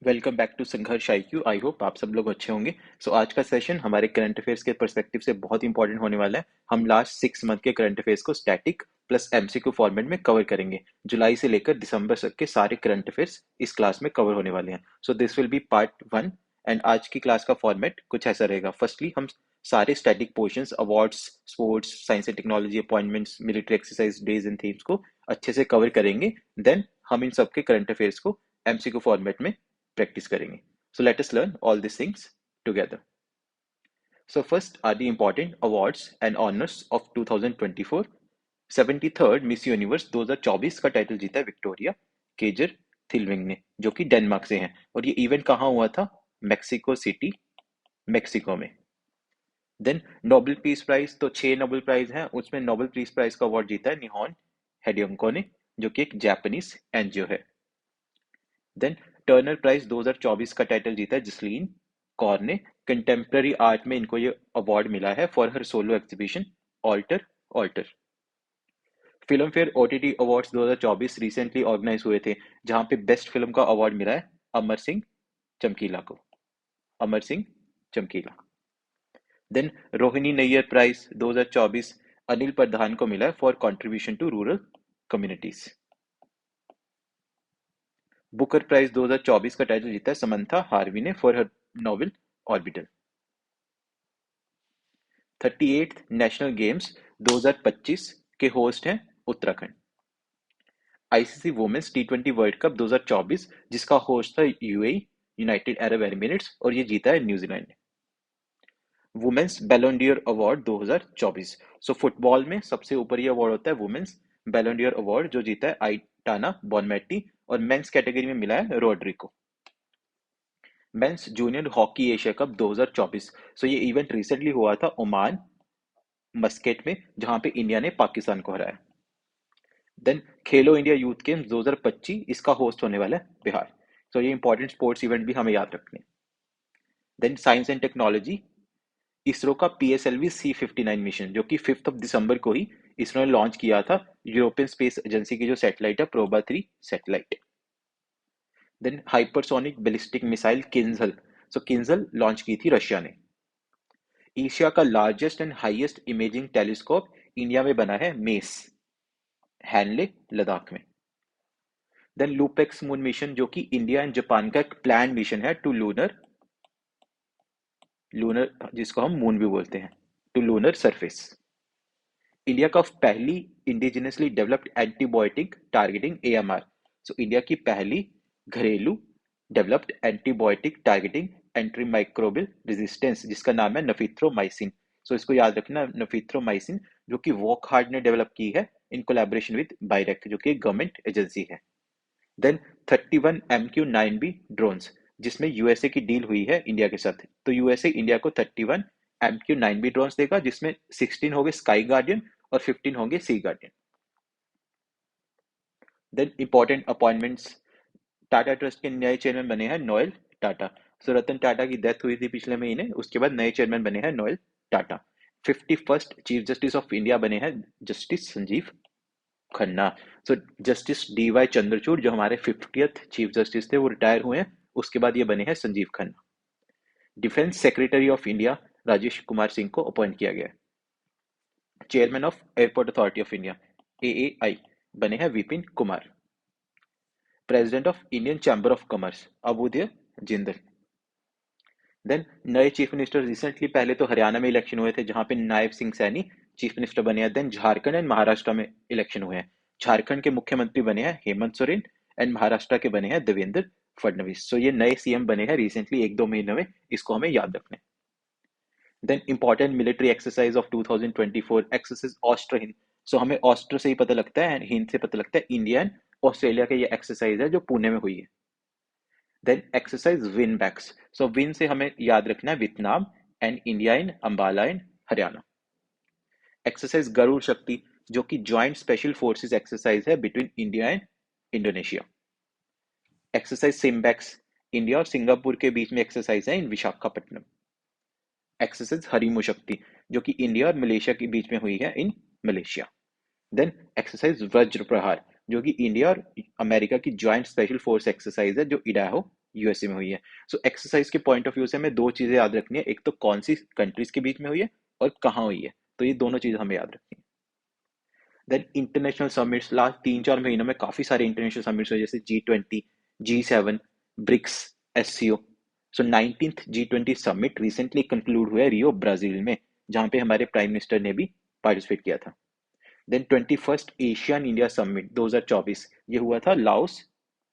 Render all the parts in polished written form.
Welcome back to संघर्ष IQ. I hope आप सब लोग अच्छे होंगे। आज का सेशन हमारे करंट अफेयर्स के पर्सपेक्टिव से बहुत इंपॉर्टेंट होने वाला है। हम लास्ट 6 मंथ के करंट अफेयर्स को स्टैटिक प्लस एमसीक्यू फॉर्मेट में कवर करेंगे। जुलाई से लेकर दिसंबर तक के सारे करंट अफेयर्स इस क्लास में कवर होने वाले हैं। This will be part 1। And आज की क्लास का फॉर्मेट कुछ ऐसा रहेगा। फर्स्टली हम सारे static portions, awards, sports, science and technology, appointments, military exercise, days and themes को अच्छे से कवर करेंगे। देन हम इन सब के करंट अफेयर्स को एमसीक्यू फॉर्मेट में प्रैक्टिस करेंगे। Let us learn all these things together. First are the important awards and honors of 2024. 73rd miss universe 2024 का टाइटल जीता है विक्टोरिया केजर थिलविंग ने, जो कि डेनमार्क से हैं। और ये इवेंट कहाँ हुआ था? मेक्सिको सिटी, मेक्सिको में। देन नोबेल पीस प्राइज, तो 6 नोबेल प्राइज हैं, उसमें नोबेल पीस प्राइज का अवार्ड जीता है निहोन हेडियोंको ने, जो कि एक जापानीज एनजीओ है। देन टर्नर प्राइज 2024 का टाइटल जीता है जिसलीन कौर ने। कंटेम्प्रेरी आर्ट में इनको ये अवार्ड मिला है for her solo exhibition alter alter. Filmfare OTT awards 2024 recently organise हुए थे, जहां पे बेस्ट फिल्म का अवार्ड मिला है अमर सिंह चमकीला को। अमर सिंह चमकीला। देन रोहिणी नैयर प्राइज 2024 अनिल प्रधान को मिला है for contribution to rural communities. Booker prize 2024 का टाइटल जीता है समंथा हार्वी ने for her novel Orbital. 38th national games 2025 के होस्ट हैं उत्तराखंड। आईसीसी वुमेन्स टी20 वर्ल्ड कप 2024 जिसका होस्ट था यूएई, यूनाइटेड अरब एमिरेट्स, और ये जीता है न्यूजीलैंड ने। Women's Ballon d'Or award 2024। Football में सबसे ऊपर ये अवार्ड होता है वुमेन्स बैलोन डियर अवार्ड, जो जीता है आइटाना बोनमेटी, और मेंस कैटेगरी में मिला है रोड्री को। Mains junior hockey Asia cup 2024। ये इवेंट रिसेंटली हुआ था ओमान मस्केट में, जहां पे इंडिया ने पाकिस्तान को हराया। देन खेलो इंडिया यूथ गेम्स 2025 इसका होस्ट होने वाला है बिहार। ये इंपॉर्टेंट स्पोर्ट्स इवेंट भी हमें याद रखने। Then science and technology, ISRO का PSLV-C59 मिशन, जो कि 5 दिसंबर को ही इसरो ने लॉन्च किया था, यूरोपियन स्पेस एजेंसी की जो सैटेलाइट है Proba 3 satellite. Then hypersonic ballistic missile Kinzhal, Kinzhal launch की थी रशिया ने। एशिया का largest and highest imaging telescope India में बना है मेस, हैनले लद्दाख में। देन लूपेक्स मून मिशन, जो कि इंडिया एंड जापान का एक प्लान मिशन है टू लूनर लूनर जिसको हम मून भी बोलते हैं, टू लूनर सरफेस। इंडिया का पहली indigenously developed antibiotic targeting AMR, India की पहली घरेलू developed antibiotic targeting antimicrobial resistance, जिसका नाम है नफिथ्रोमाइसिन। इसको याद रखना, नफिथ्रोमाइसिन, जो कि वॉकहार्ट ने डेवलप की है इन कोलैबोरेशन विद बायरेक्ट, जो कि एक गवर्नमेंट एजेंसी है। देन 31 MQ-9B ड्रोन्स, जिसमें यूएसए की डील हुई है इंडिया के साथ। यूएसए इंडिया को 31 MQ-9B ड्रोन्स देगा, जिसमें 16 होंगे स्काई गार्डियन और 15 होंगे sea guardian. Then important appointments, Tata trust के नए चेयरमैन बने हैं नोएल टाटा। रतन टाटा की डेथ हुई थी पिछले महीने, उसके बाद नए चेयरमैन बने हैं Noel Tata. 51st chief justice of India बने हैं justice Sanjeev Khanna. Justice DY Chandrachud, जो हमारे 50th चीफ जस्टिस थे, वो रिटायर हुए हैं, उसके बाद ये बने हैं Sanjiv Khanna. Defence secretary of India Rajesh Kumar Singh को अपॉइंट किया गया है। Chairman of airport authority of India AAI बने हैं Vipin Kumar. President of Indian chamber of commerce Abhyuday Jindal. Then नए चीफ मिनिस्टर रिसेंटली, पहले तो हरियाणा में इलेक्शन हुए थे, जहां पे नायब सिंह सैनी चीफ मिनिस्टर बने हैं। देन झारखंड एंड महाराष्ट्र में इलेक्शन हुए हैं। झारखंड के मुख्यमंत्री बने हैं हेमंत सोरेन, एंड महाराष्ट्र के बने हैं देवेंद्र फडणवीस। ये नए CM बने हैं रिसेंटली 1-2 महीने में, इसको हमें याद रखना है। Then important military exercise of 2024 exercise AustraHind. हमें ऑस्ट्रो से ही पता लगता है, हिंद से पता लगता है इंडिया एंड ऑस्ट्रेलिया का ये एक्सरसाइज है जो पुणे में हुई है। Then exercise VINBAX, Vin से हमें याद रखना है Vietnam and India in Ambala and Haryana. Exercise Garud Shakti, जो कि ज्वाइंट स्पेशल फोर्सेस एक्सरसाइज है between India and Indonesia. Exercise SIMBEX, India और सिंगापुर के बीच में एक्सरसाइज है इन विशाखापट्टनम। एक्सरसाइज हरिमु शक्ति, जो कि इंडिया और मलेशिया के बीच में हुई है इन मलेशिया। देन एक्सरसाइज वज्र प्रहार, जो कि इंडिया और अमेरिका की ज्वाइंट स्पेशल फोर्स एक्सरसाइज है, जो इडाहो यूएसए में हुई है। सो एक्सरसाइज के पॉइंट ऑफ व्यू से हमें दो चीजें याद रखनी है, एक तो कौन सी कंट्रीज के बीच में हुई है और कहाँ हुई है, तो ये दोनों चीज हमें याद रखनी है। देन इंटरनेशनल समिट्स, लास्ट 3-4 महीनों में काफी सारे इंटरनेशनल समिट्स हुए, जैसे G20, G7, ब्रिक्स, एससीओ। सो 19th G20 summit recently conclude हुआ है रियो ब्राजील में, जहां पे हमारे प्राइम मिनिस्टर ने भी पार्टिसिपेट किया था। Then 21st Asian India summit 2024, ये हुआ था लाओस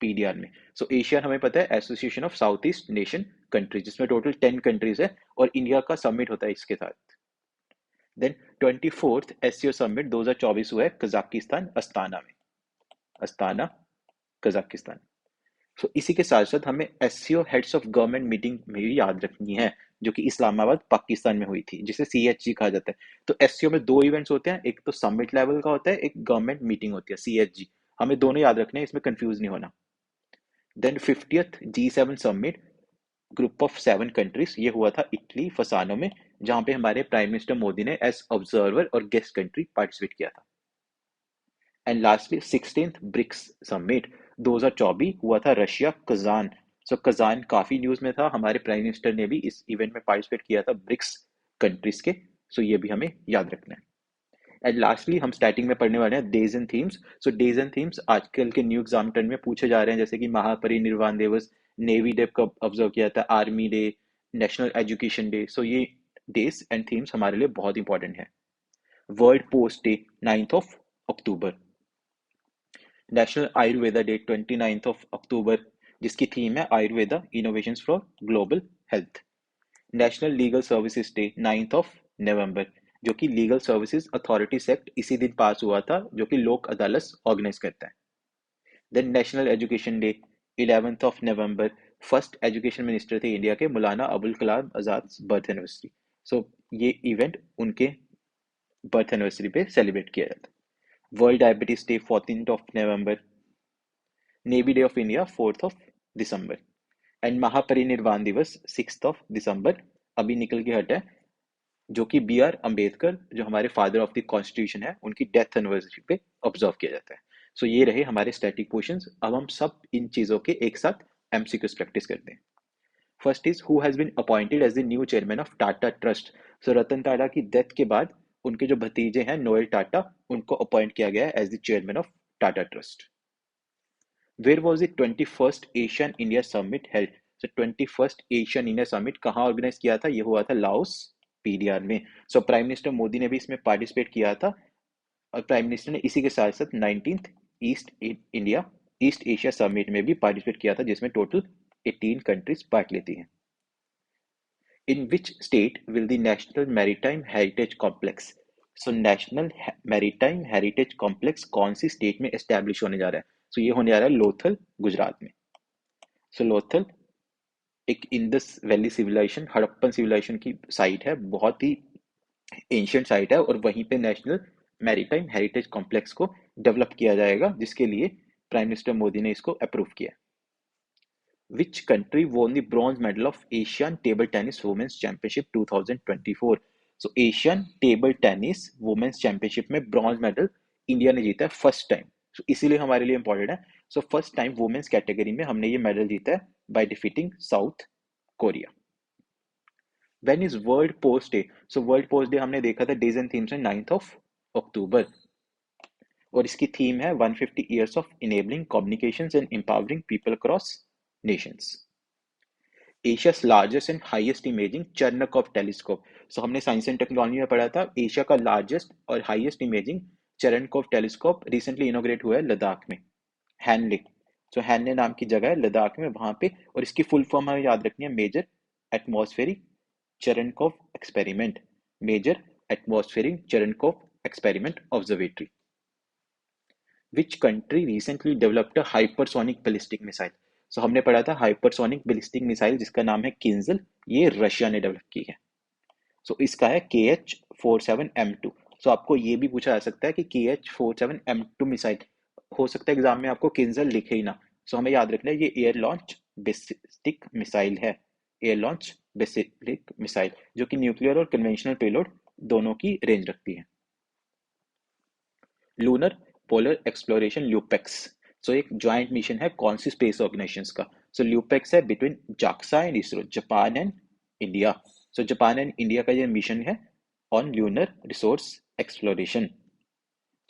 पीडीआर में। सो एशियन हमें पता है association of south east nation countries, जिसमें टोटल 10 कंट्रीज है और इंडिया का समिट होता है इसके साथ। देन 24th एससीओ समिट 2024 हुआ है कजाकिस्तान अस्ताना में, अस्ताना कजाकिस्तान। सो इसी के साथ साथ हमें SCO heads of government meeting में भी याद रखनी है, जो कि इस्लामाबाद पाकिस्तान में हुई थी, जिसे सीएचजी कहा जाता है। तो एससीओ में दो इवेंट्स होते हैं, एक तो समिट लेवल का होता है, एक गवर्नमेंट मीटिंग होती है सीएचजी। हमें दोनों याद रखने हैं, इसमें कंफ्यूज नहीं होना। Then 50th G7 summit, group of 7 countries, ये हुआ था इटली फसानो में, जहां पे हमारे प्राइम मिनिस्टर मोदी ने एज ऑब्जर्वर और गेस्ट कंट्री पार्टिसिपेट किया था। And lastly 16th BRICS summit 2024 हुआ था रशिया कजान। सो कजान काफी न्यूज में था, हमारे प्राइम मिनिस्टर ने भी इस इवेंट में पार्टिसिपेट किया था ब्रिक्स कंट्रीज के। सो ये भी हमें याद रखना है। एंड लास्टली हम स्टार्टिंग में पढ़ने वाले हैं days and themes. So days and themes आजकल के न्यू एग्जाम टर्न में पूछे जा रहे हैं, जैसे कि महापरिनिर्वाण दिवस, नेवी डे कब ऑब्जर्व किया था, army day, national education day. So ये डेज एंड थीम्स हमारे लिए बहुत इंपॉर्टेंट है। World post day 9th of October, national Ayurveda day 29th of October, जिसकी थीम है Ayurveda innovations for global health. National legal services day 9th of November, जो कि legal services authorities act इसी दिन पास हुआ था, जो कि लोक अदालत ऑर्गेनाइज करता है। Then national education day 11th of November, first education minister थे इंडिया के Maulana Abul Kalam Azad birth anniversary. So ये इवेंट उनके बर्थ एनिवर्सरी पे सेलिब्रेट किया जाता है। World diabetes day 14th of November, navy day of India 4th of December, and Mahaparinirvan Diwas 6th of December, अभी निकल के हटा है, जो कि B.R. अम्बेडकर, जो हमारे फादर ऑफ द कॉन्स्टिट्यूशन है, उनकी डेथ एनिवर्सरी पे ऑब्जर्व किया जाता है। सो ये रहे हमारे स्टैटिक क्वेश्चंस। अब हम सब इन चीजों के एक साथ एमसीक्यूज प्रैक्टिस करते हैं। First is who has been appointed as the new chairman of Tata trust. So Ratan Tata की डेथ के बाद उनके जो भतीजे हैं नोएल टाटा, उनको अपॉइंट किया गया है as the chairman of Tata trust. Where was the 21st Asian India summit held. So 21st Asian India summit कहाँ ऑर्गेनाइज किया था, ये हुआ था लाओस पीडीआर में। सो प्राइम मिनिस्टर मोदी ने भी इसमें पार्टिसिपेट किया था, और प्राइम मिनिस्टर ने इसी के साथ साथ 19th ईस्ट एशिया समिट में भी पार्टिसिपेट किया था, जिसमें टोटल 18 कंट्रीज पार्ट लेती हैं। In which state will the national maritime heritage complex. So national maritime heritage complex कौन सी स्टेट में एस्टेब्लिश होने जा रहा है? सो ये होने जा रहा है लोथल, गुजरात में। सो लोथल एक Indus valley civilisation, Harappan civilisation की साइट है, बहुत ही एंशियंट साइट है, और वहीं पे नेशनल मैरीटाइम हेरिटेज कॉम्प्लेक्स को डेवलप किया जाएगा, जिसके लिए प्राइम मिनिस्टर मोदी ने इसको अप्रूव किया। Which country won the bronze medal of Asian table tennis women's championship 2024। So Asian table tennis women's championship में ब्रॉन्ज मेडल इंडिया ने जीता है फर्स्ट टाइम। सो इसीलिए हमारे लिए इंपॉर्टेंट है। So first time women's category में हमने ये मेडल जीता है by defeating South Korea. When is world post day? So world post day हमने देखा था डेज एंड थीम्स में 9th of October, और इसकी थीम है 150 years of enabling communications and empowering people across nations। Asia's largest and highest imaging Cherenkov telescope. So हमने science and technology में पढ़ा था एशिया का लार्जेस्ट और highest imaging Cherenkov telescope recently inaugurate हुआ है लद्दाख में, हैनले। सो हैनले नाम की जगह है लद्दाख में, वहां पे, और इसकी फुल फॉर्म हमें याद रखनी है, major atmospheric Cherenkov experiment, major atmospheric Cherenkov experiment observatory. Which country recently developed a hypersonic ballistic missile. So हमने पढ़ा था हाइपरसोनिक बैलिस्टिक मिसाइल जिसका नाम है किंजल, ये रशिया ने डेवलप की है। सो इसका है KH-47M2। सो आपको ये भी पूछा जा सकता है कि KH-47M2 मिसाइल, हो सकता है एग्जाम में आपको किंजल लिखे ही ना। सो हमें याद रखना है ये एयर लॉन्च बैलिस्टिक मिसाइल है, एयर लॉन्च बैलिस्टिक मिसाइल, जो कि न्यूक्लियर और कन्वेंशनल पेलोड दोनों की रेंज रखती है। Lunar polar exploration LUPEX. So एक ज्वाइंट मिशन है कौन सी स्पेस ऑर्गेनाइजेशंस का? सो ल्यूपेक्स है between JAXA and ISRO, Japan and India. So Japan and India का ये मिशन है ऑन ल्यूनर रिसोर्स एक्सप्लोरेशन।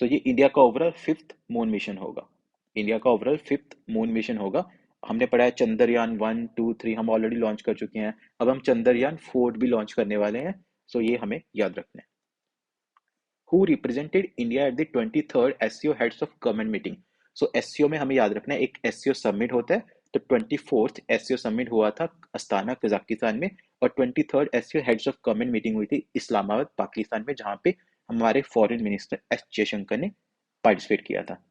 तो ये इंडिया का ओवरऑल फिफ्थ मून मिशन होगा। इंडिया का ओवरऑल फिफ्थ मून मिशन होगा। हमने पढ़ा है चंद्रयान 1, 2, 3 हम ऑलरेडी लॉन्च कर चुके हैं। अब हम चंद्रयान 4 भी लॉन्च करने वाले हैं। सो ये हमें याद रखना है। Who represented India at the 23rd SCO heads of government meeting? So SCO में हमें याद रखना है एक एससीओ समिट होता है। तो 24th एससीओ समिट हुआ था अस्ताना कजाकिस्तान में, और 23rd SCO heads of government meeting हुई थी इस्लामाबाद पाकिस्तान में, जहां पे हमारे फॉरेन मिनिस्टर एस जयशंकर ने पार्टिसिपेट किया था।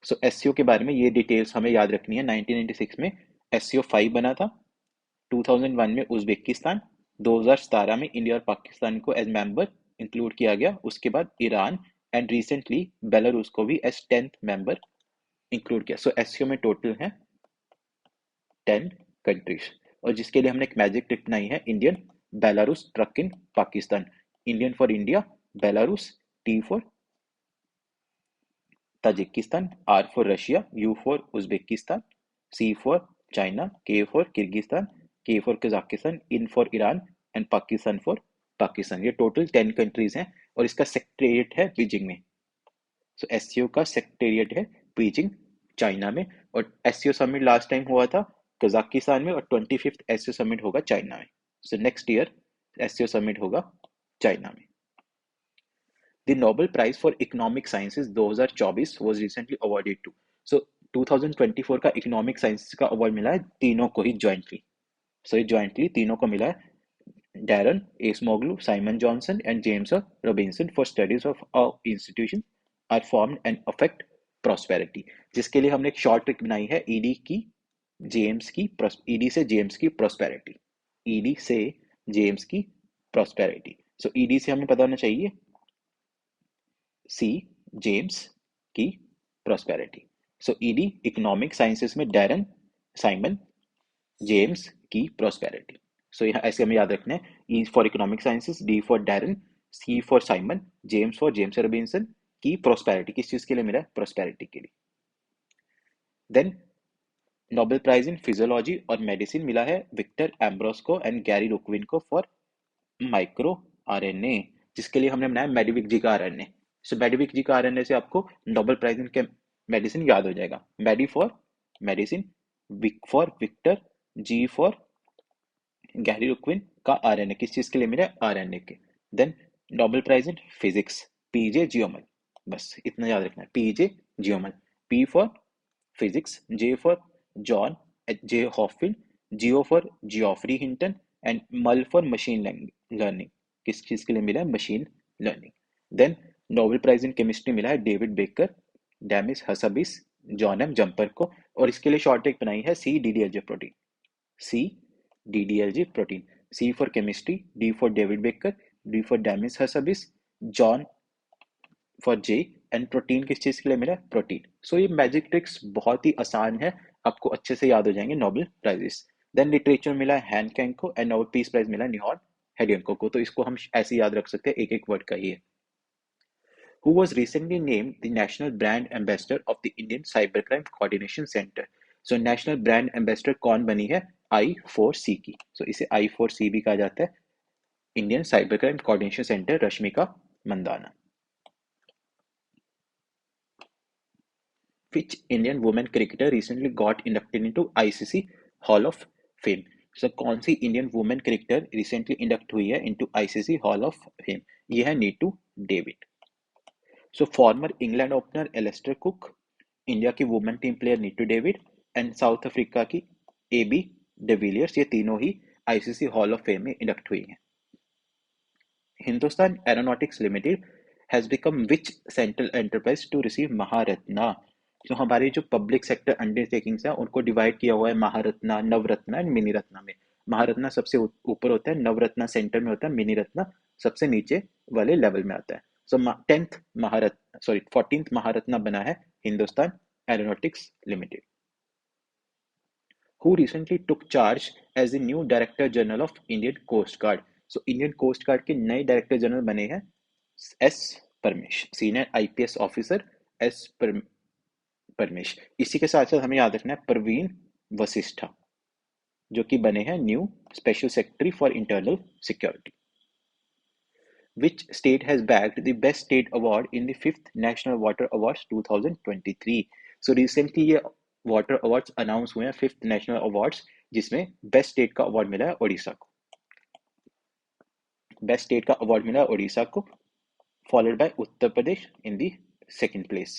सो एससीओ के बारे में ये डिटेल्स हमें याद रखनी है। 1996 में एससीओ 5 बना था, 2001 में उज्बेकिस्तान, 2017 में इंडिया और पाकिस्तान को एज मेंबर इंक्लूड किया गया, उसके बाद ईरान एंड रिसेंटली बेलारूस को भी एज 10th मेंबर इंक्लूड किया। सो एससीओ में टोटल है 10 कंट्रीज, और जिसके लिए हमने एक मैजिक ट्रिक बनाई है, Indian Belarus truck in Pakistan. Indian for India, Belarus, T for Tajikistan, R for Russia, U for Uzbekistan, C for China, K for Kyrgyzstan, K for Kazakhstan, in for Iran and Pakistan for Pakistan. ये total 10 countries हैं, और इसका secretariat है Beijing में। सो SCO का secretariat है Beijing, China में। और एससीओ समिट लास्ट टाइम हुआ था कजाकिस्तान में, और 25th एससीओ समिट होगा चाइना में। So next year SCO summit होगा चाइना में। The Nobel Prize for Economic Sciences 2024 was recently awarded to. So 2024 का इकोनॉमिक साइंसेस का अवार्ड मिला है तीनों को ही ज्वाइंटली। सो ये ज्वाइंटली तीनों को मिला है, Daron Acemoglu, Simon Johnson and James Robinson, for studies of how institution are formed and affect prosperity. जिसके लिए हमने एक शॉर्ट ट्रिक बनाई है, ईडी की जेम्स की, ईडी से जेम्स की प्रॉस्पेरिटी, ईडी से जेम्स की प्रॉस्पेरिटी। सो ईडी से हमें पता होना चाहिए सी जेम्स की prosperity. So ED economic sciences में डैरन, साइमन, जेम्स की प्रॉस्पेरिटी। सो यहाँ ऐसे हमें याद रखना है, E for economic sciences, D for Daron, C for Simon, James for James Robinson की प्रॉस्पेरिटी। किस चीज के लिए मिला है? प्रॉस्पेरिटी के लिए। Then Nobel prize in physiology और मेडिसिन मिला है विक्टर एम्ब्रोस को एंड गैरी रुकविन को फॉर माइक्रो आरएनए, जिसके लिए हमने बनाया मेडिविक जी का आरएनए। सो मेडिविक जी का आरएनए से आपको नोबेल प्राइज इन मेडिसिन याद हो जाएगा। Medi for medicine, Vic for Victor, G for Gary Ruvkun का आरएनए। किस चीज के लिए मिला? आरएनए के। Then Nobel prize in physics PJ geomal, बस इतना याद रखना है, PJ geomal. P for physics, J for John J Hopfield, geo for Geoffrey Hinton and mal for machine learning. किस चीज के लिए मिला है? Machine learning. Then Nobel prize in chemistry मिला है David baker, Demis Hassabis, John M Jumper को, और इसके लिए शॉर्ट ट्रिक बनाई है C D D H protein, C DDLG protein. C for chemistry, D for David Baker, D for Demis Hassabis, John for J, and protein किस चीज के लिए मिला? प्रोटीन। सो ये मैजिक ट्रिक्स बहुत ही आसान है, आपको अच्छे से याद हो जाएंगे नोबेल प्राइजेस। देन लिटरेचर मिला है हैन कैंग को, एंड नोबेल पीस प्राइज मिला है निहॉल हेडियंको को। तो इसको हम ऐसे याद रख सकते हैं, एक एक वर्ड का ही है। Who was recently named the national brand ambassador of the Indian Cybercrime Coordination Center? So national brand ambassador कौन बनी है? I4C की। So इसे I4C भी कहा जाता है, Indian cyber crime coordination centre, Rashmika Mandanna. Which Indian women cricketer recently got inducted into ICC Hall of Fame? So कौन सी Indian women cricketer recently induct हुई है into ICC hall of fame? ये है नीतू डेविड। सो former England opener Alastair Cook, India की women team player Neetu David, and South Africa की AB de Villiers, ये तीनों ही आईसीसी हॉल ऑफ फेम में इंडक्ट हुई हैं। Hindustan aeronautics limited has become which central enterprise to receive Maharatna? जो हमारे जो पब्लिक सेक्टर अंडरटेकिंग्स हैं उनको डिवाइड किया हुआ है महारत्ना, नवरत्ना एंड मिनी रत्ना में। महारत्ना सबसे ऊपर होता है, नवरत्ना सेंटर में होता है, मिनी रत्ना सबसे नीचे वाले लेवल में आता है। सो 14th महारत्ना बना है Hindustan aeronautics limited. who recently took charge as the new Director General of Indian Coast Guard? So Indian Coast Guard के नए डायरेक्टर जनरल बने हैं S Paramesh, senior IPS officer S Paramesh. इसी के साथ साथ हमें याद रखना है प्रवीण वशिष्ठा, जो कि बने हैं new special secretary for internal security. Which state has bagged the Best State Award in the 5th National Water Awards 2023? So recently ये वाटर अवार्ड्स अनाउंस हुए हैं, 5th नेशनल अवार्ड्स, जिसमें बेस्ट स्टेट का अवार्ड मिला है उड़ीसा को। Best state का award मिला है उड़ीसा को, followed by Uttar Pradesh in the second place.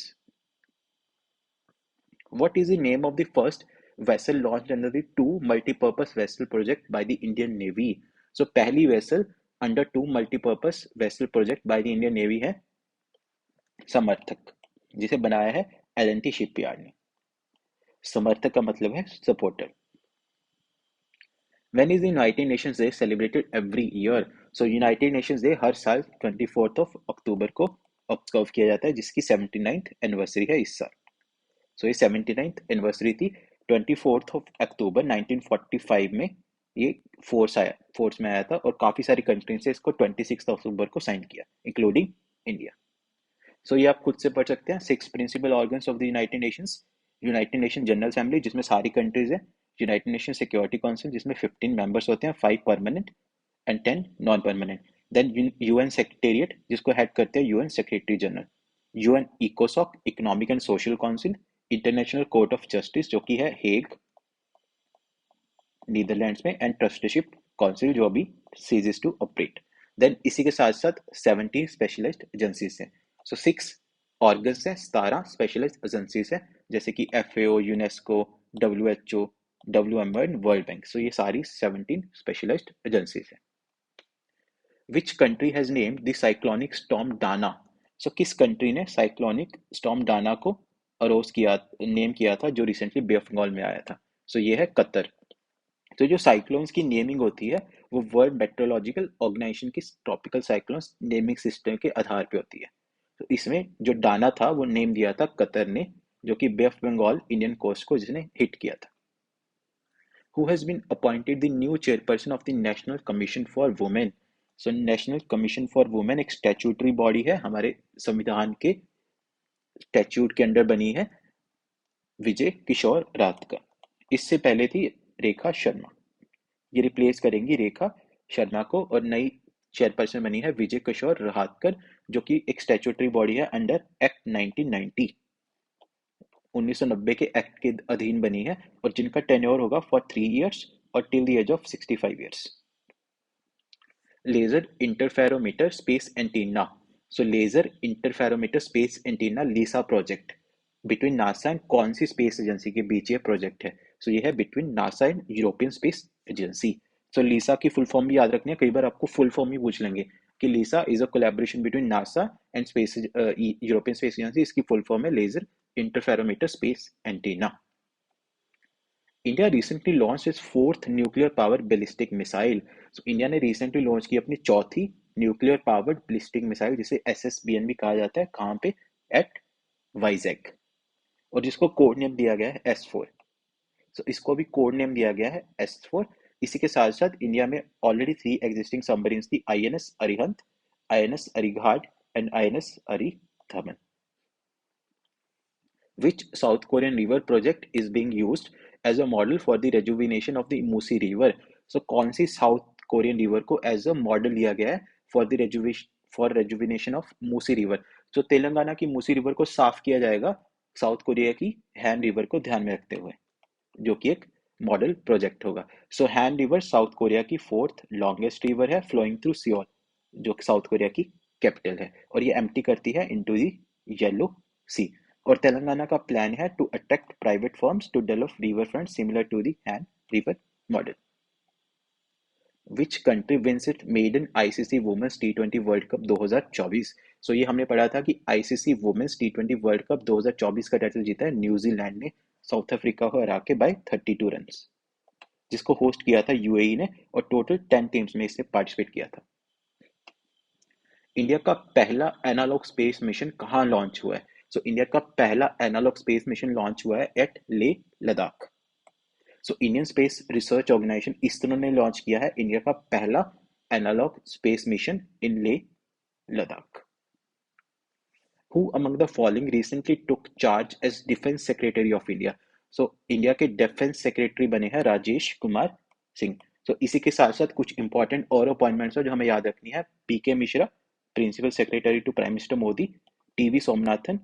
What is the name of the first vessel launched under the two multi-purpose vessel project by the Indian Navy? So पहली vessel under two multi-purpose vessel project by the Indian Navy है समर्थक, जिसे बनाया है L&T shipyard ने। समर्थक का मतलब है supporter. When is the United Nations Day celebrated every year? So United Nations Day हर साल 24 अक्टूबर को ऑब्जर्व किया जाता है, जिसकी 79th एनिवर्सरी है इस साल। सो ये 79th एनिवर्सरी थी। 24 अक्टूबर 1945 में ये फोर्स में आया था, और काफ़ी सारी कंट्रीज से इसको 26 अक्टूबर को साइन किया, इंक्लूडिंग इंडिया। सो ये आप खुद से पढ़ सकते हैं। 6 principal organs of the United Nations. United Nation General Assembly, जिसमें सारी कंट्रीज हैं। यूनाइटेड नेशन सिक्योरिटी काउंसिल, जिसमें 15 मेंबर्स होते हैं, 5 permanent and 10 non permanent. Then UN secretariat, जिसको हेड करते हैं यूएन सेक्रेटरी जनरल। यूएन इकोसॉक, economic and social council. International court of justice, जो कि है हेग नीदरलैंड्स में, एंड ट्रस्टीशिप काउंसिल, जो अभी सीजेस टू ऑपरेट। देन इसी के साथ साथ 70 स्पेशलाइज्ड एजेंसीज हैं। सो 6 ऑर्गन्स हैं, 17 स्पेशलाइज्ड एजेंसीज हैं, जैसे कि FAO, UNESCO, WHO, WMO and world bank. So ये सारी 17 स्पेशलाइज्ड एजेंसीज हैं। Which country has named the cyclonic storm Dana? So किस कंट्री ने साइक्लोनिक स्टॉर्म डाना को अरोज किया, नेम किया था, जो रिसेंटली बे ऑफ बंगाल में आया था? सो ये है कतर। तो जो साइक्लोन्स की नेमिंग होती है वो वर्ल्ड मेट्रोलॉजिकल ऑर्गेनाइजेशन की ट्रॉपिकल साइक्लोन्स नेमिंग सिस्टम के आधार पे होती है। तो इसमें जो डाना था वो नेम दिया था कतर ने, जो कि बे ऑफ बंगाल इंडियन कोस्ट को जिसने हिट किया था। Who has been appointed the new chairperson of the National Commission for Women? So National Commission for Women एक स्टैट्यूटरी बॉडी है, हमारे संविधान के स्टैट्यूट के अंडर बनी है, विजय किशोर राहतकर। इससे पहले थी रेखा शर्मा। ये रिप्लेस करेंगी रेखा शर्मा को, और नई चेयरपर्सन बनी है विजय किशोर राहतकर, जो कि एक स्टैट्यूटरी बॉडी है अंडर एक्ट 1990, 1990 के एक्ट के अधीन बनी है, और जिनका टेन्योर होगा फॉर 3 इयर्स और till the age of 65 years. Laser interferometer space antenna. So laser interferometer space antenna LISA project between NASA and कौन सी स्पेस एजेंसी के बीच ये प्रोजेक्ट है? सो ये है between NASA and European space agency. So LISA की full form भी याद रखनी है, कई बार आपको फुल फॉर्म ही पूछ लेंगे कि LISA is a collaboration between NASA and space European space agency. इसकी फुल फॉर्म है laser interferometer space antenna. India recently launch its 4th nuclear power ballistic missile. So India ने रिसेंटली लॉन्च की अपनी चौथी nuclear powered ballistic missile, जिसे SSBN भी कहा जाता है। कहाँ पे? एट वाइजैक, और जिसको कोड नेम दिया गया है S4। सो इसको भी कोड नेम दिया गया है S4। इसी के साथ साथ इंडिया में ऑलरेडी 3 एग्जिस्टिंग सबमरीन्स थी, INS Arihant, INS Arighaat and INS Aridhaman. Which South Korean river project is being used as a model for the rejuvenation of the Musi River? So कौन सी साउथ कोरियन रिवर को as a model लिया गया है for rejuvenation of Musi river? जो तेलंगाना की Musi river को साफ किया जाएगा साउथ कोरिया की हैन रिवर को ध्यान में रखते हुए, जो कि एक मॉडल प्रोजेक्ट होगा। सो हैन रिवर साउथ कोरिया की 4th लॉन्गेस्ट रिवर है, फ्लोइंग थ्रू सियोल, जो साउथ कोरिया की कैपिटल है, और ये एम्प्टी करती है इनटू द येलो सी। और तेलंगाना का प्लान है to attract private firms to develop riverfront similar to the Han river model. Which country wins it maiden ICC women's टी20 वर्ल्ड कप 2024? सो ये हमने पढ़ा था कि आईसीसी वुमेन्स टी20 वर्ल्ड कप 2024 का टाइटल जीता है न्यूजीलैंड ने साउथ अफ्रीका को हरा के बाय 32 रन्स, जिसको होस्ट किया था यूएई ने, और टोटल 10 टीम्स में इसने पार्टिसिपेट किया था। इंडिया का पहला एनालॉग स्पेस मिशन कहाँ लॉन्च हुआ है? सो इंडिया का पहला एनालॉग स्पेस मिशन लॉन्च हुआ है at Leh Ladakh. So Indian space research organisation ISRO ने लॉन्च किया है इंडिया का पहला एनालॉग स्पेस मिशन इन ले Ladakh. Who among the following recently took charge as Defense Secretary of India? So India के डिफेंस सेक्रेटरी बने हैं राजेश कुमार सिंह. So इसी के साथ साथ कुछ इंपॉर्टेंट और अपॉइंटमेंट्स हैं जो हमें याद रखनी है. PK Mishra, principal secretary to prime minister Modi. TV Somanathan,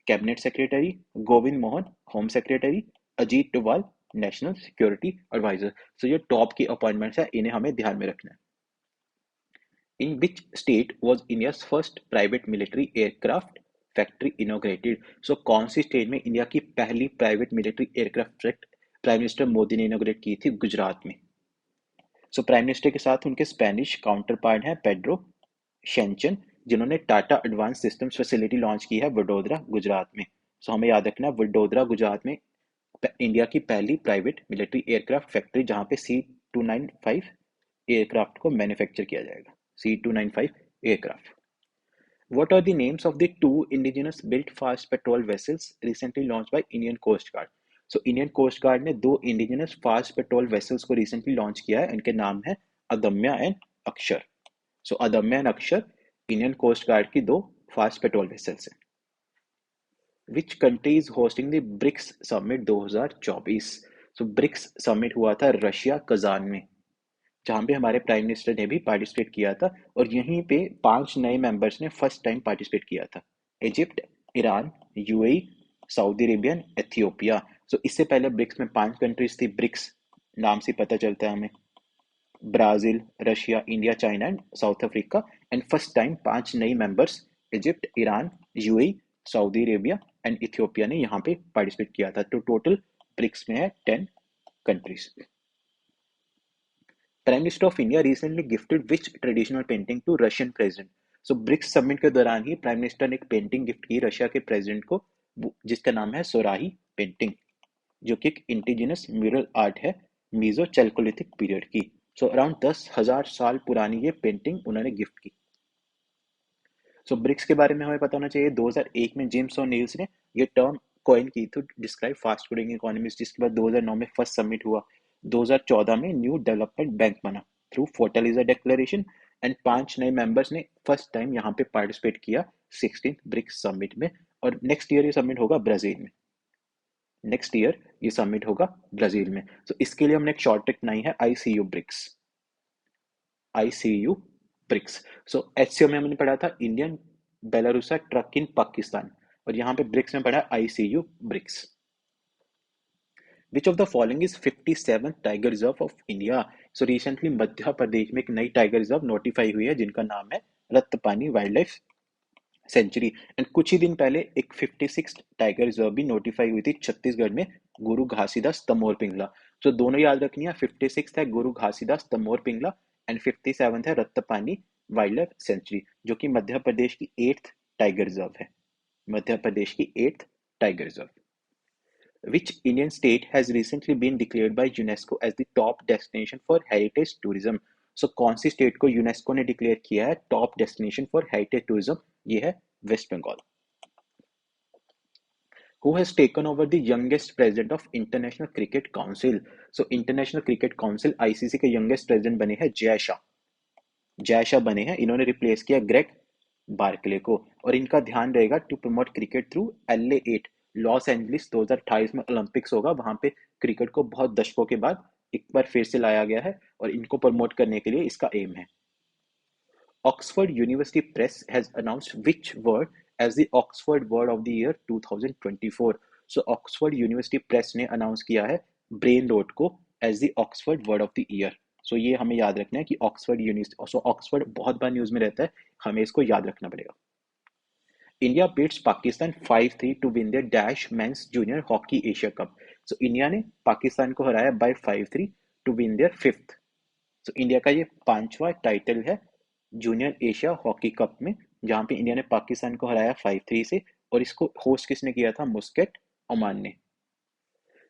cabinet secretary. Govind Mohan, home secretary. Ajit Doval, national security adviser. So ये टॉप की अपॉइंटमेंट्स है, इन्हें हमें ध्यान में रखना है. In which state was India's first private military aircraft factory inaugurated? So कौन सी स्टेट में इंडिया की पहली private military aircraft factory prime minister Modi ने इनोग्रेट की थी? गुजरात में. सो प्राइम मिनिस्टर के साथ उनके स्पेनिश काउंटर पार्ट हैं पेड्रो शेंचन, जिन्होंने Tata advance systems facility launch की है वडोदरा गुजरात में. सो हमें याद रखना वडोदरा गुजरात में इंडिया की पहली प्राइवेट मिलिट्री एयरक्राफ्ट फैक्ट्री जहां पे C295 एयरक्राफ्ट को मैन्युफैक्चर किया जाएगा. C295 aircraft. What are the names of the two indigenous built fast patrol vessels recently launched by Indian Coast Guard? So Indian Coast Guard ने दो indigenous fast patrol vessels को recently launch किया है. इनके नाम है अदम्या एंड अक्षर. So अदम्या and अक्षर Indian Coast Guard की दो fast patrol vessels हैं. Which country is hosting the BRICS Summit 2024? So BRICS Summit हुआ था रशिया कजान में, जहां पे हमारे प्राइम मिनिस्टर ने भी पार्टिसिपेट किया था. और यहीं पे 5 नए मेंबर्स ने फर्स्ट टाइम पार्टिसिपेट किया था. Egypt, Iran, UAE, Saudi Arabia, Ethiopia. So इससे पहले ब्रिक्स में 5 कंट्रीज थी. ब्रिक्स नाम से पता चलता है हमें. Brazil, Russia, India, China and South Africa. And first time 5 नई members Egypt, Iran, UAE, Saudi Arabia and Ethiopia ने यहाँ पे पार्टिसिपेट किया था. तो टोटल ब्रिक्स में है 10 countries. Prime minister of India recently gifted which traditional painting to Russian president? So BRICS summit के दौरान ही प्राइम मिनिस्टर ने एक पेंटिंग गिफ्ट की रशिया के प्रेसिडेंट को, जिसका नाम है सोराही पेंटिंग, जो कि एक इंडिजिनस म्यूरल आर्ट है मीजो चैल्कोलिथिक पीरियड की. सो अराउंड 10,000 साल पुरानी ये पेंटिंग उन्होंने गिफ्ट की. सो ब्रिक्स के बारे में हमें पता होना चाहिए. 2001 में जेम्स और नील्स ने ये टर्म कॉइन की थी डिस्क्राइब फास्ट ग्रोइंग इकोनॉमीज, जिसके बाद 2009 में फर्स्ट समिट हुआ. 2014 में न्यू डेवलपमेंट बैंक बना थ्रू फोर्टलिजर डिक्लेरेशन. एंड 5 नए मेंबर्स ने फर्स्ट टाइम यहाँ पे पार्टिसिपेट किया 16 ब्रिक्स समिट में. और नेक्स्ट ईयर ये समिट होगा ब्राजील में. नेक्स्ट ईयर ये समिट होगा ब्राजील में. तो इसके लिए हमने एक शॉर्ट ट्रिक बनाई है ICU BRICS. ICU BRICS. So HCO में हमने पढ़ा था इंडियन बेलारूसा ट्रक इन पाकिस्तान, और यहाँ पे ब्रिक्स में पढ़ा ICU BRICS. Which of the following is 57th tiger reserve of India? So recently Madhya Pradesh में एक नई टाइगर रिजर्व नोटिफाई हुई है जिनका नाम है रत्तपानी वाइल्ड लाइफ सेंचुरी. एंड कुछ ही दिन पहले एक 56th टाइगर रिजर्व भी नोटिफाई हुई थी छत्तीसगढ़ में, गुरु घासीदास तमोर पिंगला. तो दोनों याद रखनी है. 56th है गुरु घासीदास तमोर पिंगला एंड 57th है रत्तपानी वाइल्ड लाइफ सेंचुरी, जो कि मध्य प्रदेश की 8th टाइगर रिजर्व है. मध्य प्रदेश की 8th tiger reserve. Which Indian state has recently been declared by UNESCO as the top destination for heritage tourism? So कौन सी स्टेट को यूनेस्को ने डिक्लेयर किया है top destination for heritage tourism? ये है West Bengal. Who has taken over the youngest president of International Cricket Council? So International Cricket Council ICC के youngest president बने हैं जय शाह. जय शाह बने हैं. इन्होंने रिप्लेस किया ग्रेग बार्कले को. और इनका ध्यान रहेगा to promote cricket through LA8 Los Angeles. 2028 में ओलंपिक्स होगा, वहां पे क्रिकेट को बहुत दशकों के बाद एक बार फिर से लाया गया है और इनको प्रमोट करने के लिए इसका एम है. Oxford University Press has announced which word as the Oxford Word of the Year 2024? So Oxford University Press ने अनाउंस किया है ब्रेन रोट को as the Oxford Word of the Year. So ये हमें याद रखना है कि ऑक्सफोर्ड यूनिवर्सिटी, सो ऑक्सफोर्ड बहुत बार न्यूज में रहता है, हमें इसको याद रखना पड़ेगा. India beats Pakistan 5-3 to win their dash men's junior hockey Asia cup. So India ने पाकिस्तान को हराया by 5-3 to win their 5th. सो इंडिया का ये 5वां टाइटल है जूनियर एशिया हॉकी कप में, जहां पे इंडिया ने पाकिस्तान को हराया 5-3 से. और इसको होस्ट किसने किया था? मुस्केट ओमान ने.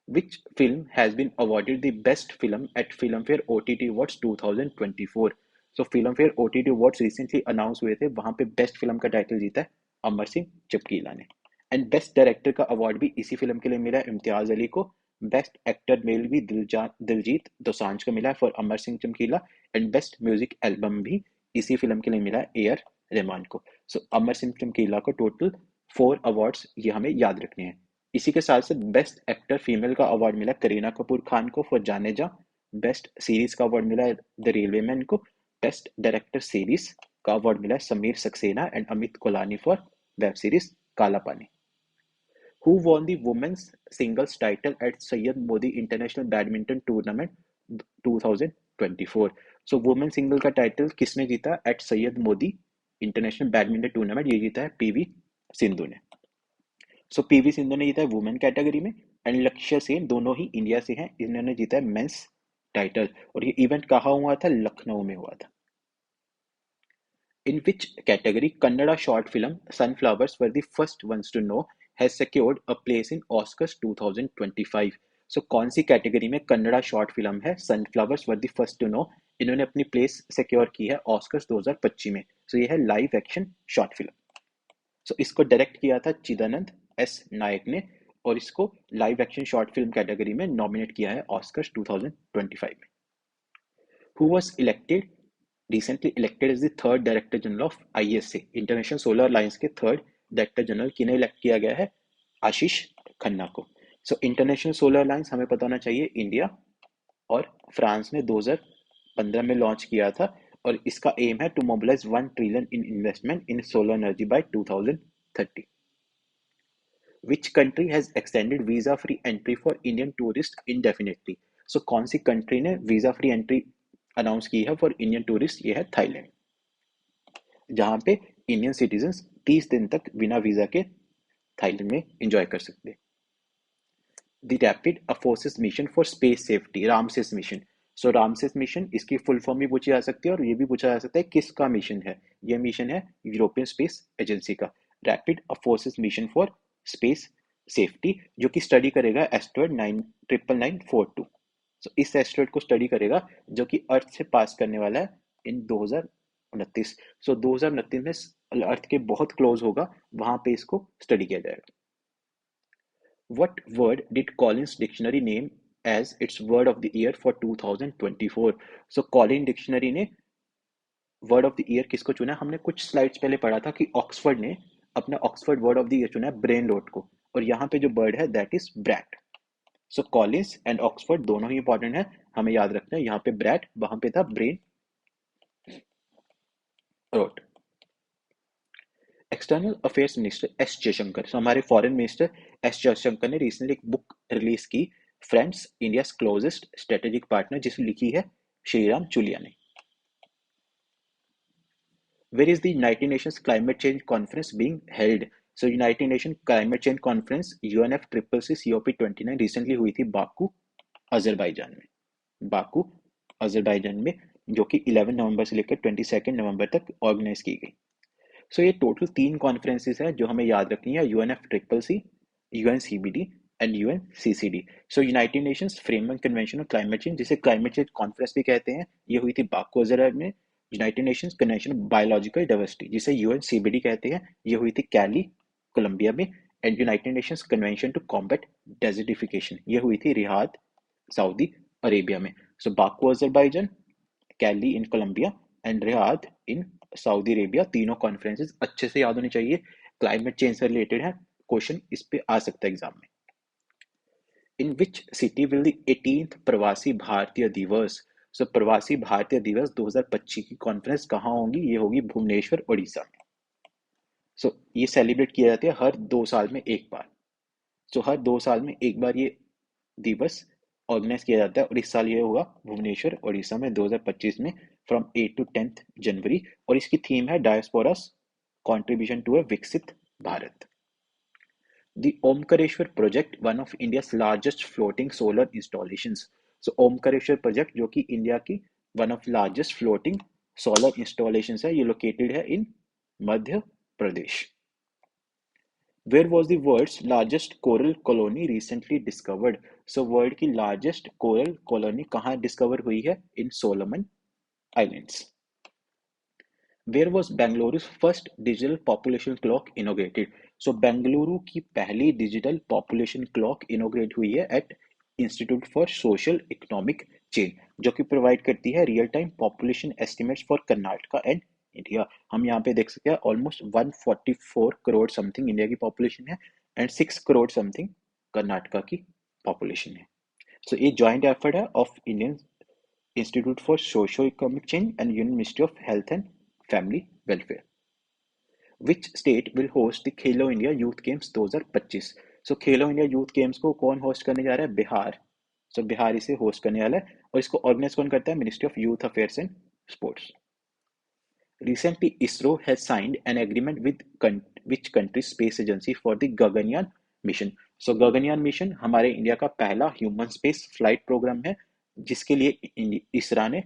Which film has been awarded the best film at Filmfare OTT Awards 2024? So Filmfare OTT Awards recently announced हुए थे, वहां पे बेस्ट फिल्म का टाइटल जीता है अमर सिंह चमकीला ने. एंड बेस्ट डायरेक्टर का अवार्ड भी इसी फिल्म के लिए मिला है इम्तियाज अली को. बेस्ट एक्टर मेल भी दिलजीत दोसांझ को मिला है फॉर अमर सिंह चमकीला. एंड बेस्ट म्यूजिक एल्बम भी इसी फिल्म के लिए मिला है AR रहमान को. सो अमर सिंह चमकीला को टोटल 4 अवार्ड्स ये हमें याद रखने हैं। इसी के साथ साथ बेस्ट एक्टर फीमेल का अवार्ड मिला करीना कपूर खान को for Jaane Jaan. Best series का अवार्ड मिला द रेलवेमैन को। बेस्ट डायरेक्टर सीरीज का अवार्ड मिला Sameer Saxena and Amit Kolani for web series Kaala Paani. Who won the women's singles title at Syed Modi International Badminton Tournament 2024? So women single का title किसने जीता at Syed Modi international badminton tournament? ये जीता है पीवी सिंधु ने। सो पीवी सिंधु ने जीता है वुमेन कैटेगरी में एंड लक्ष्य सेन दोनों ही इंडिया से हैं, इन्होंने जीता है मेंस टाइटल। और ये इवेंट कहाँ हुआ था? लखनऊ में हुआ था। In which category Kannada short film Sunflowers were the first ones to know has secured a place in Oscars 2025? So कौन सी कैटेगरी में कन्नड़ा शॉर्ट फिल्म है Sunflowers were the first to know, इन्होंने अपनी प्लेस सिक्योर की है Oscars 2025 में? सो ये है लाइव एक्शन शॉर्ट फिल्म। सो इसको डायरेक्ट किया था चिदानंद एस नायक ने और इसको live action short film category में नॉमिनेट किया है ऑस्कर्स 2025 में। Who was recently elected as the third Director General of ISA, International Solar Alliance के थर्ड डायरेक्टर जनरल किन्हें इलेक्ट किया गया है? आशीष खन्ना को। सो इंटरनेशनल सोलर अलायंस हमें पता होना चाहिए इंडिया और फ्रांस ने 2015 में लॉन्च किया था और इसका एम है to mobilise 1 trillion in investment in solar energy by 2030। Which country has extended visa free entry for Indian tourists indefinitely? So कौन सी कंट्री ने वीजा फ्री एंट्री अनाउंस की है फॉर इंडियन टूरिस्ट? ये है थाईलैंड, जहां पे इंडियन सिटीजन 30 दिन तक बिना वीजा के थाईलैंड में एंजॉय कर सकते हैं। The rapid Apophis mission for space safety, Ramses mission. So Ramses mission इसकी फुल फॉर्म भी पूछी जा सकती है और ये भी पूछा जा सकता है किसका मिशन है। ये मिशन है यूरोपियन स्पेस एजेंसी का, rapid Apophis mission for space safety, जो कि स्टडी करेगा एस्ट्रॉयड 99942। सो इस एस्ट्रॉयड को स्टडी करेगा जो कि अर्थ से पास करने वाला है इन 2029। सो 2029 में अर्थ के बहुत क्लोज होगा, वहां पे इसको स्टडी किया जाएगा। What word did Collins Dictionary name as its word of the year for 2024? So Collins Dictionary ने वर्ड ऑफ द ईयर किसको चुना? हमने कुछ स्लाइड्स पहले पढ़ा था कि ऑक्सफोर्ड ने अपना Oxford word of the year चुना है ब्रेन रोट को, और यहाँ पे जो वर्ड है that is brat. So Collins and Oxford दोनों ही इंपॉर्टेंट है, हमें याद रखना है। यहाँ पे ब्रैट, वहां पे था brain rot. External affairs minister S Jaishankar, so हमारे फॉरेन मिनिस्टर एस जयशंकर ने रिसेंटली एक बुक रिलीज की, friends India closest strategic partner, जिसमें लिखी है श्रीराम चुलिया ने। Where is the United Nations Climate Change Conference being held? So United Nations Climate Change Conference UNFCCC COP29 recently हुई थी बाकू अजरबैजान में, बाकू अजरबैजान में, जो कि 11 नवंबर से लेकर 22 नवंबर तक ऑर्गेनाइज की गई। सो ये टोटल 3 कॉन्फ्रेंसेस है जो हमें याद रखनी है, UNFCCC, UNCBD and UNCCD। So United Nations Framework Convention on Climate Change, जिसे क्लाइमेट चेंज कॉन्फ्रेंस भी कहते हैं, ये हुई थी बाकू अजरबैजान में। United Nations Convention on Biological Diversity, जिसे UNCBD कहते हैं, ये हुई थी कैली कोलंबिया में। And United Nations Convention to Combat Desertification, ये हुई थी रियाद सऊदी अरेबिया में। So Baku Azerbaijan, Cali in Colombia and Riyadh in Saudi Arabia, तीनों कॉन्फ्रेंसेस अच्छे से याद होनी चाहिए, क्लाइमेट चेंज से रिलेटेड है, क्वेश्चन इस पे आ सकता है एग्जाम में। In which city will the 18th Pravasi भारतीय दिवस, सो प्रवासी भारतीय दिवस 2025 की कॉन्फ्रेंस कहाँ होगी? ये होगी भुवनेश्वर उड़ीसा में। सो ये सेलिब्रेट किया जाता है हर 2 साल में एक बार। सो हर 2 साल में एक बार ये दिवस ऑर्गेनाइज किया जाता है और इस साल ये होगा भुवनेश्वर उड़ीसा में 2025 में फ्रॉम 8 to 10th जनवरी, और इसकी थीम है डायस्पोरास कंट्रीब्यूशन टू अ विकसित Bharat. The Omkareshwar project, one of India's largest floating solar installations. So Omkareshwar project जो कि इंडिया की one of largest floating solar installations है, ये located है in Madhya Pradesh. Where was the world's largest coral colony recently discovered? So world की largest coral colony कहाँ discover हुई है? In Solomon Islands. Where was Bengaluru's first digital population clock inaugurated? So Bengaluru की पहली digital population clock inaugurate हुई है at institute for social economic change, जो कि प्रोवाइड करती है real time population estimates for Karnataka and India. हम यहाँ पे देख सकते हैं ऑलमोस्ट 144 करोड़ समथिंग इंडिया की पॉपुलेशन है एंड 6 करोड़ समथिंग कर्नाटका की पॉपुलेशन है। सो ये जॉइंट एफर्ट है of Indian institute for socio economic change and union ministry of health and family welfare. Which state will host the Khelo India youth games 2025? So Khelo India youth games को कौन host करने जा रहा है? बिहार। सो बिहार इसे host करने वाला है और इसको ऑर्गेनाइज कौन करता है? Ministry of youth affairs and sports. Recently, ISRO has signed an agreement with which country's space agency for the Gaganyaan mission? So Gaganyaan mission हमारे इंडिया का पहला ह्यूमन स्पेस फ्लाइट प्रोग्राम है जिसके लिए इसरो ने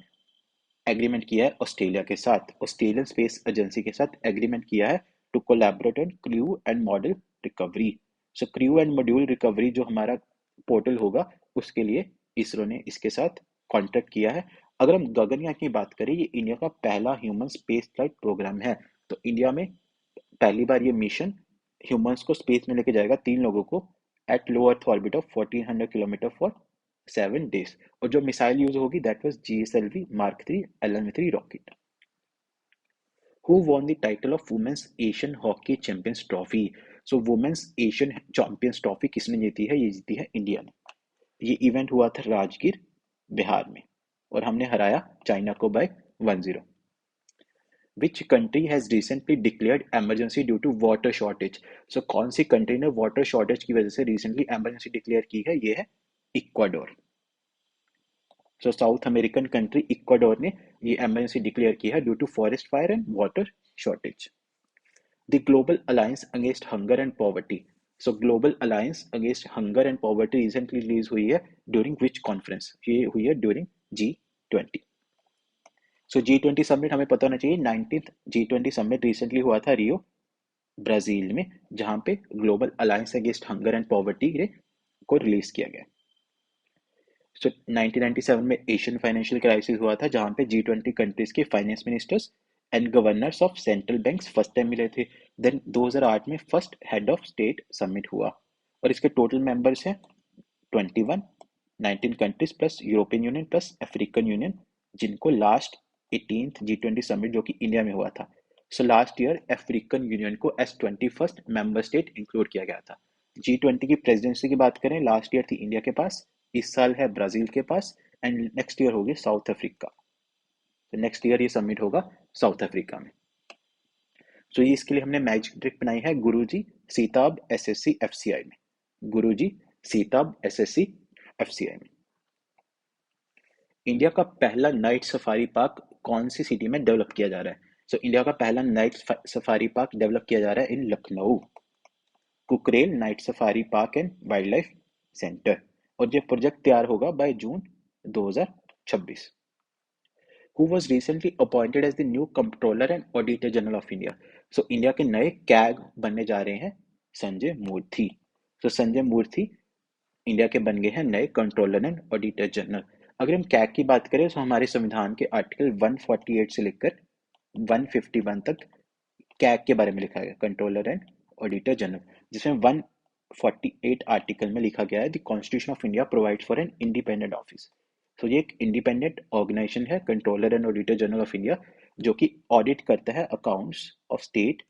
एग्रीमेंट किया है ऑस्ट्रेलिया के साथ, ऑस्ट्रेलियन स्पेस एजेंसी के साथ एग्रीमेंट किया है to collaborate on crew and module recovery. So crew and module recovery जो हमारा पोर्टल होगा उसके लिए इसरो ने इसके साथ कॉन्ट्रैक्ट किया है। अगर हम गगनयान की बात करें, ये इंडिया का पहला ह्यूमन स्पेस फ्लाइट प्रोग्राम है। तो इंडिया में पहली बार ये मिशन ह्यूमंस को स्पेस में लेके जाएगा, 3 लोगों को, at low earth orbit of 1400 kilometre for 7 days। और जो मिसाइल यूज होगी that was GSLV Mark 3 LM3 rocket. Who won the title of women's Asian hockey champions trophy? So women's Asian champions trophy किसने जीती है? ये जीती है India ने। ये इवेंट हुआ था राजगीर बिहार में और हमने हराया चाइना को by 1-0। Which country has recently declared emergency due to water shortage? So कौन सी कंट्री ने वाटर शॉर्टेज की वजह से रिसेंटली एमरजेंसी डिक्लेयर की है? ये है Ecuador. So South American country Ecuador ने ये एमरजेंसी डिक्लेयर की है due to forest fire and water shortage. The global alliance against hunger and poverty. So global alliance against hunger and poverty recently release हुई है during which conference? ये हुई है during G20। सो G20 summit हमें पता होना चाहिए। 19th G20 समिट रिसेंटली हुआ था रियो ब्राजील में, जहां पे global alliance against hunger and poverty को रिलीज किया गया। सो 1997 में एशियन फाइनेंशियल क्राइसिस हुआ था जहां पे G20 कंट्रीज के finance ministers and governors of central banks first time मिले थे। देन 2008 में first head of state summit हुआ और इसके टोटल मेंबर्स हैं 21, 19 countries plus European Union plus African Union, जिनको लास्ट 18th G20 समिट जो कि इंडिया में हुआ था। So last year African Union को as 21st member state include किया गया था। G20 की प्रेसिडेंसी की बात करें, लास्ट ईयर थी इंडिया के पास, इस साल है ब्राजील के पास एंड नेक्स्ट ईयर होगी साउथ अफ्रीका। तो नेक्स्ट ईयर ये समिट होगा साउथ अफ्रीका में। सो ये इसके लिए हमने मैजिक ट्रिक बनाई है गुरुजी सीताब SSC FCI में, गुरुजी सीताब SSC FCI में। इंडिया का पहला नाइट सफारी पार्क कौन सी सिटी में डेवलप किया जा रहा है? सो इंडिया का पहला नाइट सफारी पार्क डेवलप किया जा रहा है in Lucknow, Kukrail night safari park and wildlife centre, और ये प्रोजेक्ट तैयार होगा by June 2026। Who was recently appointed as the new Comptroller and Auditor General of India? So India के नए कैग बनने जा रहे हैं संजय मूर्ति। तो संजय मूर्ति इंडिया के बन गए हैं नए कंट्रोलर एंड ऑडिटर जनरल। अगर हम कैग की बात करें तो हमारे संविधान के आर्टिकल 148 से लेकर 151 तक कैग के बारे में लिखा गया, कंट्रोलर एंड ऑडिटर जनरल, जिसमें 148 आर्टिकल में लिखा गया है the constitution of India provides for an independent office. तो ये एक इंडिपेंडेंट ऑर्गेनाइजेशन है controller and auditor general of India, जो कि ऑडिट करता है accounts of state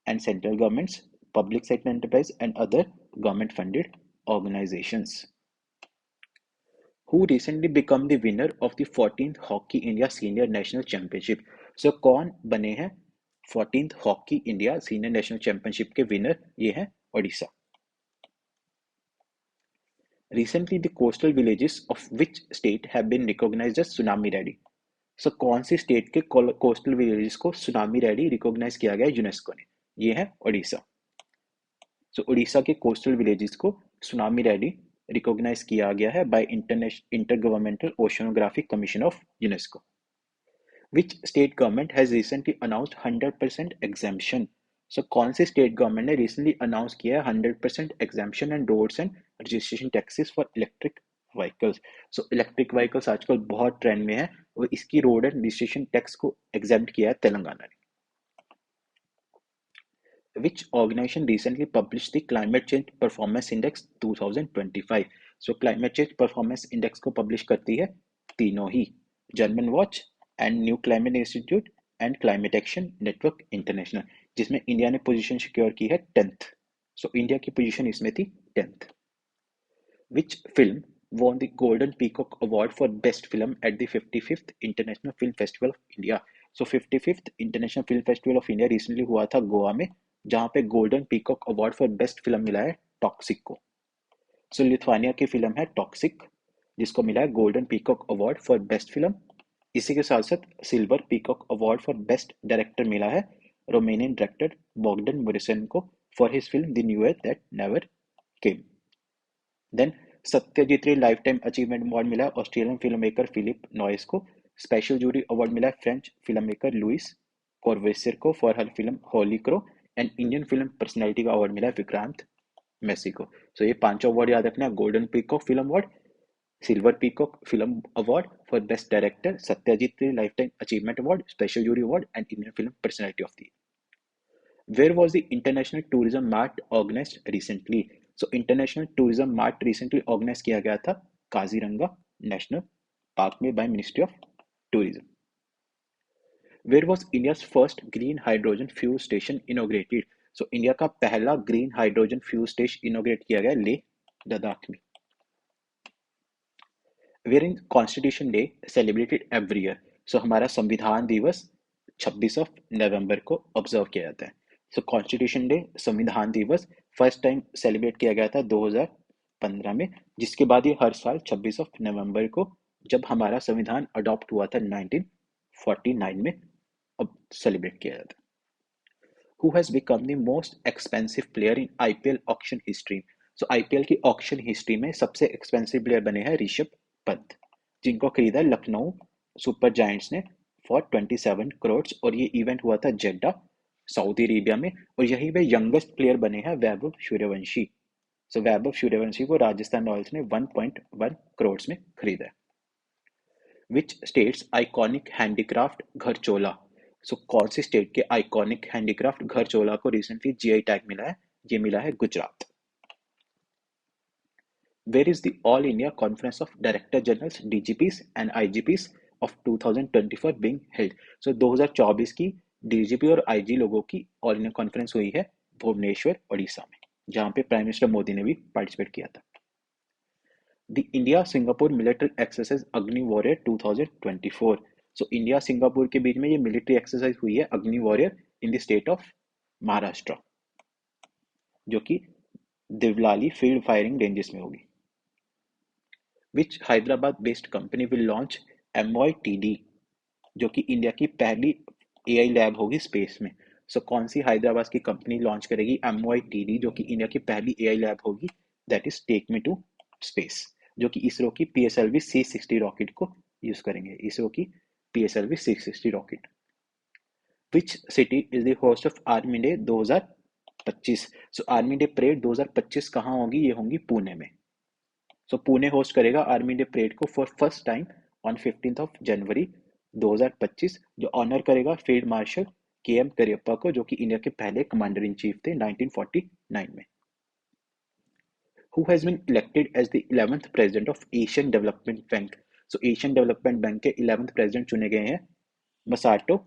and central governments, public sector enterprise and other government funded organisations. Who recently become the winner of the 14th Hockey India Senior National Championship? So कौन बने हैं 14th Hockey India Senior National Championship के winner? ये है Odisha. Recently the coastal villages of which state have been recognized as tsunami ready? So कौन सी state के coastal villages को सुनामी रेडी रिकॉग्नाइज किया गया यूनेस्को ने? ये है ओडिशा। सो उड़ीसा के कोस्टल विलेजेस को सुनामी रेडी रिकॉग्नाइज किया गया है by intergovernmental oceanographic commission of UNESCO. Which state government has recently announced 100% exemption? So कौन सी स्टेट गवर्नमेंट ने रिसेंटली अनाउंस किया है 100% exemption and roads and registration taxes for electric vehicles? So electric vehicles आजकल बहुत ट्रेंड में है और इसकी रोड एंड रजिस्ट्रेशन टैक्स को एग्जाम्प्ट किया है तेलंगाना ने। Which organization recently published the Climate Change Performance Index 2025? So Climate Change Performance Index को publish करती है तीनों ही, German watch and new climate institute and climate action network international, जिसमें इंडिया ने पोजीशन सिक्योर की है 10th। सो इंडिया की पोजीशन इसमें थी 10th। Which film won the Golden Peacock Award for Best Film at the 55th International Film Festival of India? So 55th International Film Festival of India recently हुआ था गोवा में, जहाँ पे golden peacock award for best film मिला है Toxic को। So Lithuania की film है टॉक्सिक, जिसको मिला है golden peacock award for best film. इसी के साथ साथ silver peacock award for best director मिला है रोमेनियन डायरेक्टर बॉगडन मोरिसन को for his film the new year that never came. Then Satyajit Ray lifetime achievement award मिला Australian film maker Phillip Noyce को। Special jury award मिला French film maker Louis कॉर्वेसिर को for her film Holi crow. And Indian film personality का award मिला विक्रांत मैसी को। सो ये पांचों award याद रखना, golden peacock film award, silver peacock film award for best director, Satyajit Ray lifetime achievement award, special jury award and Indian film personality of the. Where was the International Tourism Mart organized recently? So International Tourism Mart recently organized किया गया था Kaziranga national park में by Ministry of Tourism. Where was India's first green hydrogen fuel station inaugurated? So India का पहला green hydrogen fuel station inaugurate किया गया लेह लद्दाख में. Wherein Constitution Day celebrated every year. So हमारा संविधान दिवस 26 नवंबर को ऑब्जर्व किया जाता है। सो कॉन्स्टिट्यूशन डे संविधान दिवस फर्स्ट टाइम सेलिब्रेट किया गया था 2015 में, जिसके बाद ये हर साल 26 नवंबर को, जब हमारा संविधान अडॉप्ट हुआ था 1949 में, अब सेलिब्रेट किया जाता है। Who has become the most expensive player in IPL auction history? So IPL की ऑक्शन हिस्ट्री में सबसे एक्सपेंसिव प्लेयर बने हैं ऋषभ पंत, जिनको खरीदा लखनऊ सुपर जायंट्स ने फॉर 27 करोड़, और ये इवेंट हुआ था जेड्डा सऊदी अरेबिया में, और यहीं पे यंगेस्ट प्लेयर बने हैं वैभव सूर्यवंशी। सो वैभव सूर्यवंशी को राजस्थान रॉयल्स ने 1.1 करोड़ में खरीदा है। Which states iconic handicraft Gharchola? So कौन सी स्टेट के आइकॉनिक हैंडीक्राफ्ट घरचोला को रिसेंटली जीआई टैग मिला है? ये मिला है Gujarat. Where is the All India Conference of Director Generals, DGPs and IGPs of 2024 being held? So 2024 की डीजीपी और आईजी लोगों की ऑल इंडिया कॉन्फ्रेंस हुई है भुवनेश्वर ओडिशा में, जहां पे प्राइम मिनिस्टर मोदी ने भी पार्टिसिपेट किया था। The India Singapore military exercise Agni warrior 2024। So India Singapore के बीच में ये मिलिट्री एक्सरसाइज हुई है Agni warrior in the state of Maharashtra, जो कि दिवलाली फील्ड फायरिंग रेंजेस में होगी। Which Hyderabad based company will launch MOITD, जो कि इंडिया की पहली AI लैब होगी स्पेस में। सो कौन सी हैदराबाद की कंपनी लॉन्च करेगी MOITD, जो कि इंडिया की पहली AI लैब होगी, that is take me to space, जो कि इसरो की PSLV C60 रॉकेट को यूज करेंगे, इसरो की PSLV C60 rocket. Which city is the host of army day 2025? So army day parade 2025 कहाँ होगी? ये होंगी पुणे में। सो पुणे होस्ट करेगा आर्मी डे परेड को फॉर फर्स्ट टाइम ऑन 15 जनवरी 2025, जो ऑनर करेगा फील्ड मार्शल KM करियप्पा को, जो कि इंडिया के पहले कमांडर इन चीफ थे 1949 में। Who has been elected as the 11th president of Asian Development Bank? So Asian development bank के 11th प्रेसिडेंट चुने गए हैं मसाटो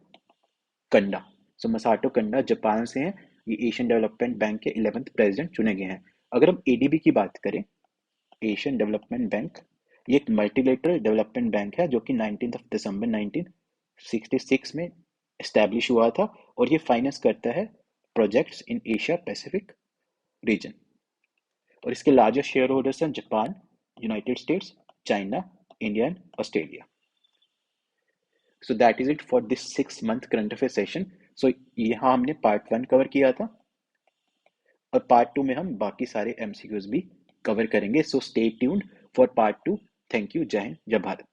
कंडा। सो मसाटो कंडा जापान से हैं, ये एशियन डेवलपमेंट बैंक के 11th प्रेसिडेंट चुने गए हैं। अगर हम ADB की बात करें, एशियन डेवलपमेंट बैंक, ये एक मल्टीलेटरल डेवलपमेंट बैंक है, जो कि 19 दिसंबर 1966 में एस्टैब्लिश हुआ था, और ये फाइनेंस करता है projects in Asia Pacific region, और इसके लार्जेस्ट शेयर होल्डर्स हैं Japan, United States, China, India and Australia. So that is it for this 6 month current affair session. So यहाँ हमने पार्ट 1 कवर किया था, और पार्ट 2 में हम बाकी सारे MCQs भी कवर करेंगे। So stay tuned for part 2। Thank you. जय हिंद, जय भारत।